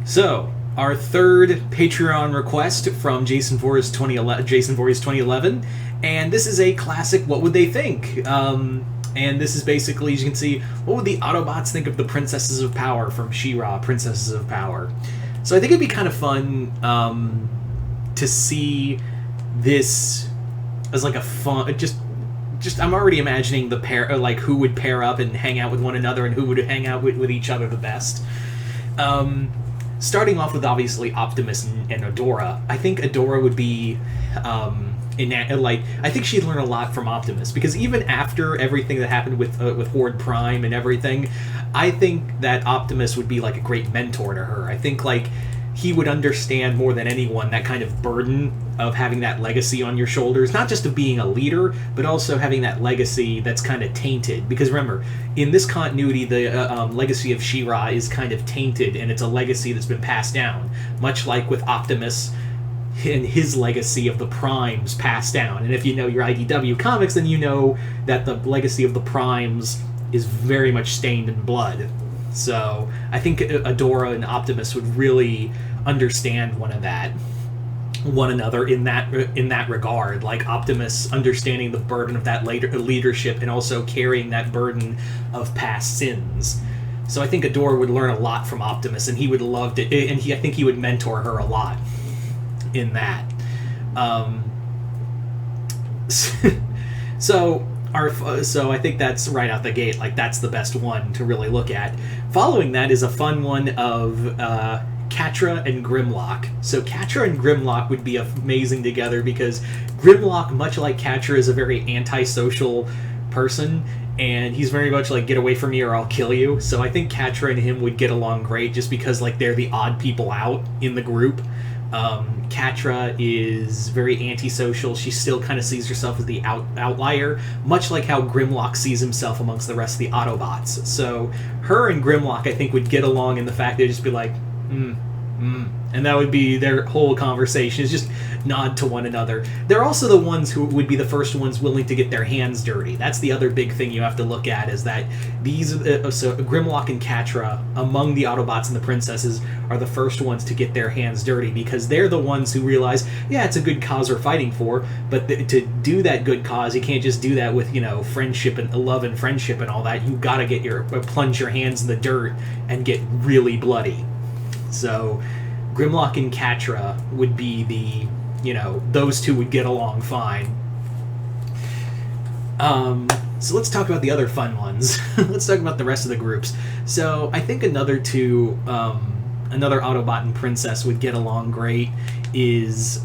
So, our third Patreon request from Jason Voorhees 2011, and this is a classic What Would They Think? And this is basically, as you can see, what would the Autobots think of the Princesses of Power from She-Ra, Princesses of Power? So I think it'd be kind of fun to see this as like a fun, just I'm already imagining the pair, like who would pair up and hang out with one another and who would hang out with each other the best. Starting off with obviously Optimus and Adora. I think Adora would be, I think she'd learn a lot from Optimus, because even after everything that happened with Horde Prime and everything, I think that Optimus would be like a great mentor to her. I think like he would understand more than anyone that kind of burden of having that legacy on your shoulders, not just of being a leader, but also having that legacy that's kind of tainted. Because remember, in this continuity, the legacy of She-Ra is kind of tainted, and it's a legacy that's been passed down, much like with Optimus and his legacy of the Primes passed down. And if you know your IDW comics, then you know that the legacy of the Primes is very much stained in blood. So I think Adora and Optimus would really understand one another in that regard. Like Optimus understanding the burden of that later leadership and also carrying that burden of past sins. So I think Adora would learn a lot from Optimus, and he would love to, and I think he would mentor her a lot in that. So I think that's right out the gate. Like that's the best one to really look at. Following that is a fun one of Catra and Grimlock. So Catra and Grimlock would be amazing together, because Grimlock, much like Catra, is a very antisocial person, and he's very much like, get away from me or I'll kill you. So I think Catra and him would get along great, just because like they're the odd people out in the group. Catra is very antisocial. She still kind of sees herself as the outlier, much like how Grimlock sees himself amongst the rest of the Autobots. So her and Grimlock, I think, would get along in the fact they'd just be like, and that would be their whole conversation, is just nod to one another. They're also the ones who would be the first ones willing to get their hands dirty. That's the other big thing you have to look at, is that these so Grimlock and Catra, among the Autobots and the princesses, are the first ones to get their hands dirty, because they're the ones who realize, yeah, it's a good cause we're fighting for, but to do that good cause, you can't just do that with, friendship and love and friendship and all that. You gotta plunge your hands in the dirt and get really bloody. So Grimlock and Catra would be the, those two would get along fine. So let's talk about the other fun ones. Let's talk about the rest of the groups. So I think another Autobot and princess would get along great is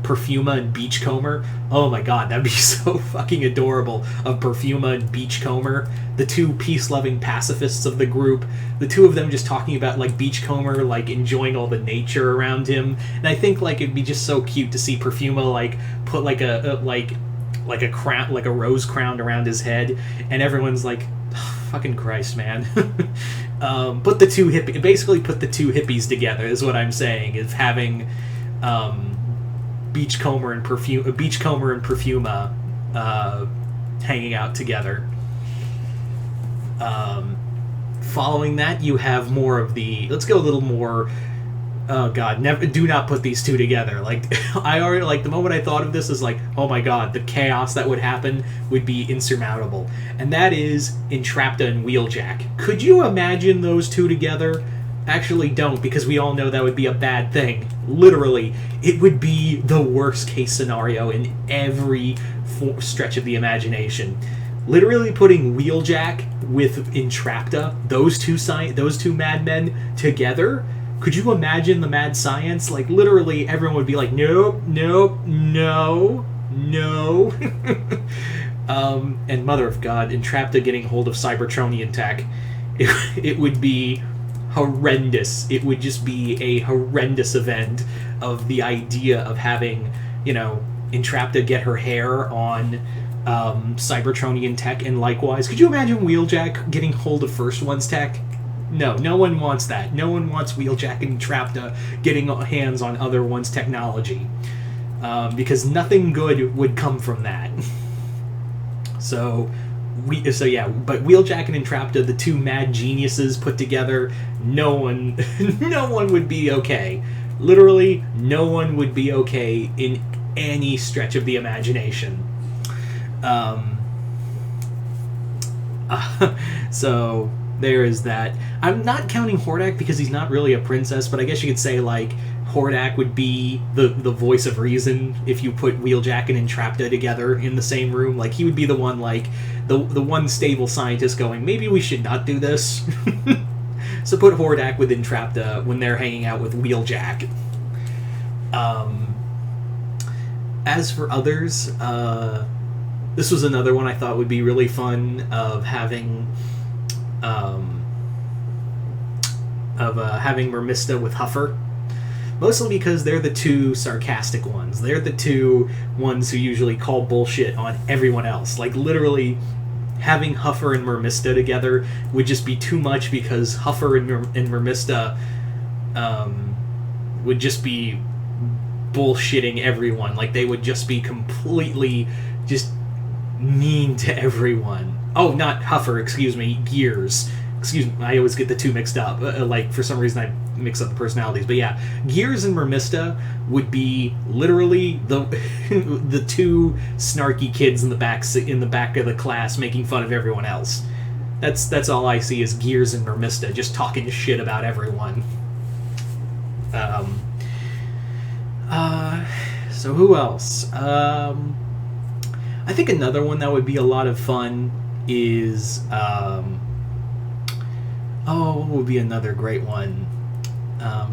Perfuma and Beachcomber. Oh my god, that'd be so fucking adorable, of Perfuma and Beachcomber, the two peace-loving pacifists of the group, the two of them just talking about like Beachcomber like enjoying all the nature around him. And I think like it'd be just so cute to see Perfuma like put like a crown, like a rose crown around his head, and everyone's like, oh, fucking Christ, man. Put the two hippies together is what I'm saying, is having Beachcomber and Perfuma hanging out together. Following that, you have more of the, let's go a little more, oh god, do not put these two together. Like, I already, like, the moment I thought of this is like, oh my god, the chaos that would happen would be insurmountable. And that is Entrapta and Wheeljack. Could you imagine those two together? Actually don't, because we all know that would be a bad thing. Literally, it would be the worst case scenario in every stretch of the imagination. Literally putting Wheeljack with Entrapta, those two madmen together. Could you imagine the mad science? Like, literally, everyone would be like, nope, nope, no, no. And mother of God, Entrapta getting hold of Cybertronian tech, it would be horrendous. It would just be a horrendous event of the idea of having, Entrapta get her hair on Cybertronian tech, and likewise, could you imagine Wheeljack getting hold of First One's tech? No one wants that. No one wants Wheeljack and Entrapta getting hands on Other One's technology, because nothing good would come from that. So but Wheeljack and Entrapta, the two mad geniuses put together, no one no one would be okay. Literally, no one would be okay in any stretch of the imagination. So there is that. I'm not counting Hordak because he's not really a princess, but I guess you could say, like, Hordak would be the voice of reason if you put Wheeljack and Entrapta together in the same room. Like, he would be the one, like, the one stable scientist going, maybe we should not do this. So put Hordak with Entrapta when they're hanging out with Wheeljack. As for others, this was another one I thought would be really fun of having Mermista with Huffer. Mostly because they're the two sarcastic ones. They're the two ones who usually call bullshit on everyone else. Like, literally, having Huffer and Mermista together would just be too much because Huffer and Mermista would just be bullshitting everyone. Like, they would just be completely just mean to everyone. Oh, not Huffer, excuse me, Gears. Excuse me, I always get the two mixed up. Like, for some reason I mix up the personalities. But yeah, Gears and Mermista would be literally the the two snarky kids in the back of the class making fun of everyone else. That's all I see is Gears and Mermista just talking shit about everyone. So who else? I think another one that would be a lot of fun is what would be another great one?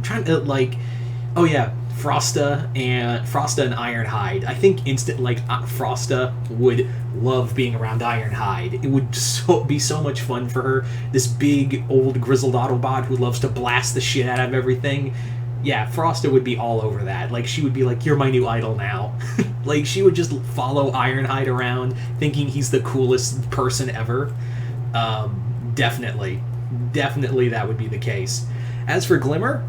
Trying to, like, oh yeah, Frosta and Ironhide. I think Frosta would love being around Ironhide. It would be so much fun for her. This big old grizzled Autobot who loves to blast the shit out of everything. Yeah, Frosta would be all over that. Like, she would be like, you're my new idol now. Like, she would just follow Ironhide around thinking he's the coolest person ever. Definitely that would be the case. As for Glimmer,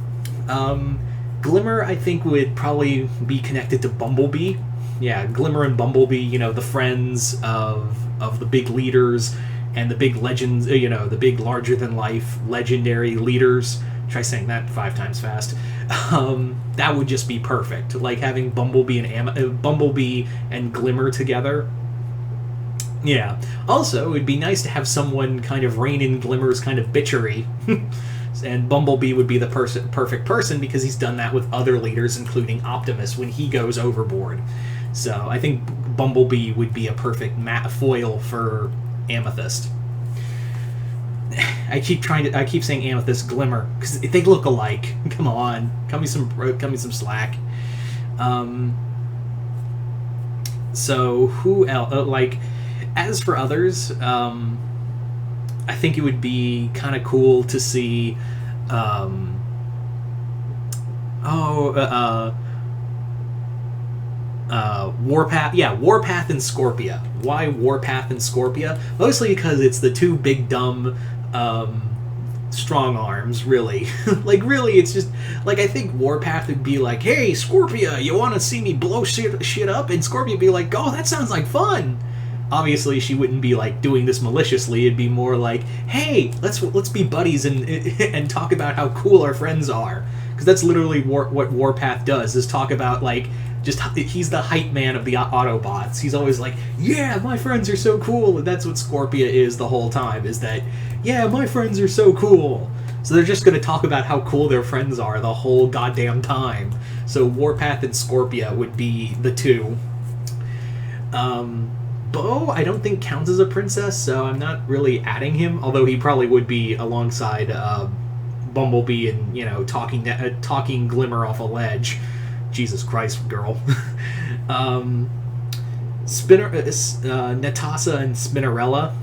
Glimmer I think would probably be connected to Bumblebee. Yeah, Glimmer and Bumblebee, the friends of the big leaders and the big legends, the big larger-than-life legendary leaders. Try saying that 5 times fast. That would just be perfect. Like, having Bumblebee and Glimmer together. Yeah. Also, it would be nice to have someone kind of rein in Glimmer's kind of bitchery. And Bumblebee would be the perfect person because he's done that with other leaders, including Optimus, when he goes overboard. So I think Bumblebee would be a perfect foil for Amethyst. I keep saying Amethyst, Glimmer, because they look alike. Come on, cut me some slack. So who else? As for others, I think it would be kind of cool to see. Warpath. Yeah, Warpath and Scorpia. Why Warpath and Scorpia? Mostly because it's the two big dumb strong arms, really. Really, it's just, I think Warpath would be like, hey, Scorpia, you want to see me blow shit up? And Scorpia would be like, oh, that sounds like fun. Obviously, she wouldn't be, doing this maliciously. It'd be more like, hey, let's be buddies and talk about how cool our friends are. Because that's literally what Warpath does, is talk about, he's the hype man of the Autobots. He's always like, yeah, my friends are so cool. And that's what Scorpia is the whole time, is that, yeah, my friends are so cool. So they're just going to talk about how cool their friends are the whole goddamn time. So Warpath and Scorpia would be the two. Bo, I don't think counts as a princess, so I'm not really adding him, although he probably would be alongside Bumblebee and, talking Glimmer off a ledge. Jesus Christ, girl. Natasha and Spinarella.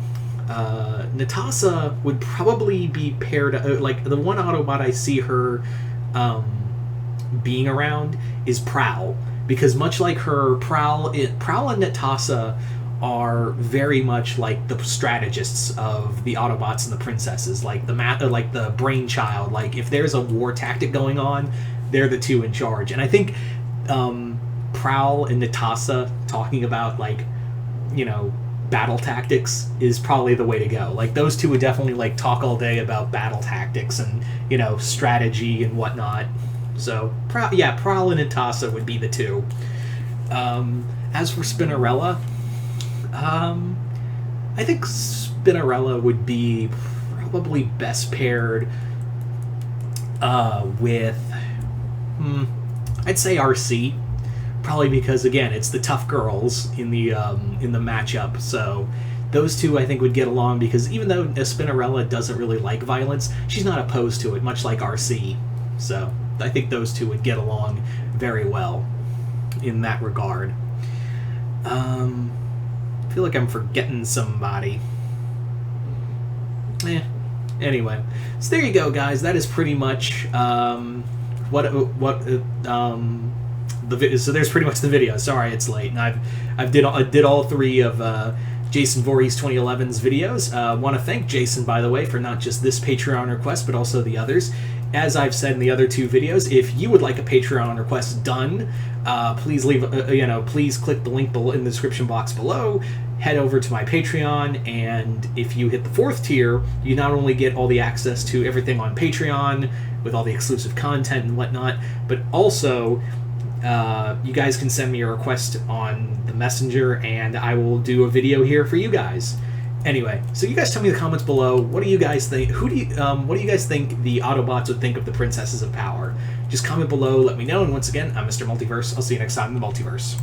Natasha would probably be paired, the one Autobot I see her being around is Prowl, because much like her, Prowl and Natasha are very much like the strategists of the Autobots and the princesses, the brainchild. If there's a war tactic going on, they're the two in charge. And I think Prowl and Natasha talking about battle tactics is probably the way to go. Like, those two would definitely, like, talk all day about battle tactics and, you know, strategy and whatnot. So, Prowl and Natasa would be the two. As for Spinarella, I think Spinarella would be probably best paired with, I'd say RC. Probably because, again, it's the tough girls in the matchup, so those two I think would get along, because even though Spinarella doesn't really like violence, she's not opposed to it, much like RC. So I think those two would get along very well in that regard. I feel like I'm forgetting somebody. Anyway, so there you go, guys. That is pretty much so there's pretty much the video. Sorry it's late, and I did all three of Jason Voorhees 2011's videos. Want to thank Jason, by the way, for not just this Patreon request but also the others. As I've said in the other two videos, if you would like a Patreon request done, please please click the link below in the description box below. Head over to my Patreon, and if you hit the 4th tier, you not only get all the access to everything on Patreon with all the exclusive content and whatnot, but also you guys can send me a request on the messenger, and I will do a video here for you guys. Anyway, so you guys tell me in the comments below, what do you guys think? What do you guys think the Autobots would think of the Princesses of Power? Just comment below, let me know, and once again, I'm Mr. Multiverse. I'll see you next time in the Multiverse.